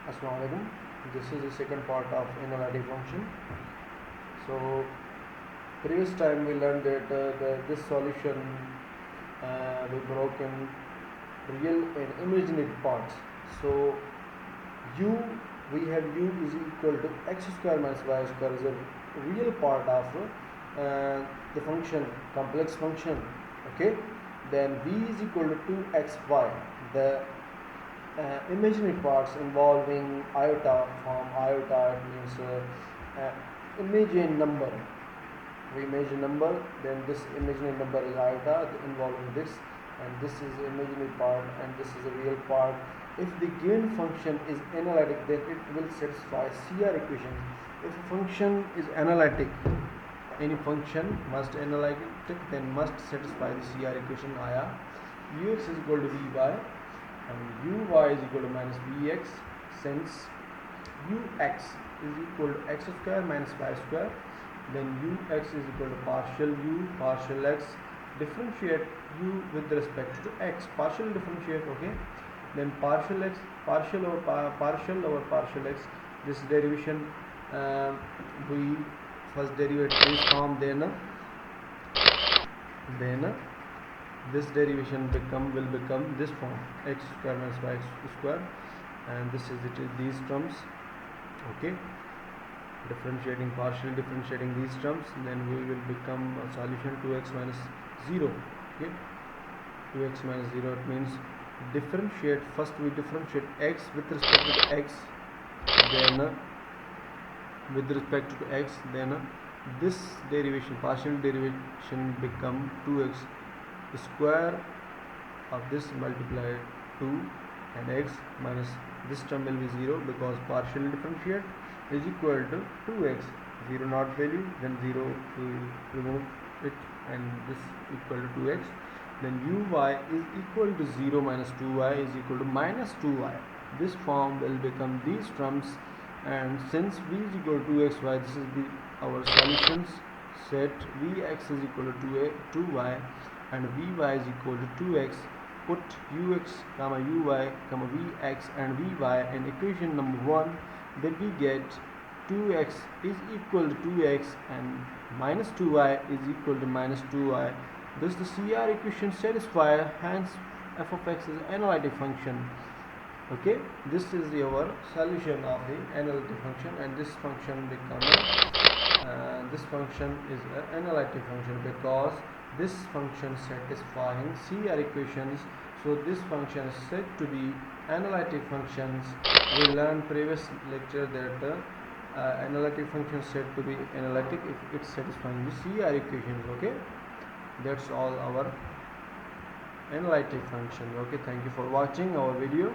Assalamualaikum. This is the second part of analytic function. So previous time we learned that this solution we broke in real and imaginary parts. So u we have u is equal to x square minus y square is a real part of the function, complex function. Okay, then v is equal to 2xy. The imaginary parts involving iota from iota, it means imagine number. We imagine number, then this imaginary number is iota involving this, and this is the imaginary part and this is a real part. If the given function is analytic, then it will satisfy CR equation. If a function is analytic, any function must analytic, then must satisfy the CR equation IA. Ux is equal to Vy and uy is equal to minus vx, since ux is equal to x square minus y square, then ux is equal to partial u partial x. Differentiate u with respect to x, partial differentiate. Okay, then partial x, partial over partial x, this derivation we first derivative this form, then this derivation will become this form, x square minus y square, and this is it, these terms. Okay, partially differentiating these terms, then we will become a solution 2x minus 0. Okay, 2x minus 0, it means differentiate, first we differentiate x with respect to x, then with respect to x, then this derivation, partial derivation, become 2x square of this multiplied 2 and x minus this term will be 0 because partial differentiate is equal to 2x, 0 not value, then 0 we remove it and this equal to 2x, then uy is equal to 0 minus 2y is equal to minus 2y. This form will become these terms, and since v is equal to 2xy, this is our solutions set. Vx is equal to 2y and vy is equal to 2x. Put ux comma uy comma vx and vy in equation number 1, then we get 2x is equal to 2x and minus 2y is equal to minus 2y. Thus the CR equation satisfies, hence f of x is an analytic function. Okay, this is our solution of the analytic function, and this function becomes this function is an analytic function because this function satisfying CR equations. So this function is said to be analytic functions. We learned previous lecture that analytic function said to be analytic if it's satisfying the CR equations. Okay, that's all our analytic function. Okay, thank you for watching our video.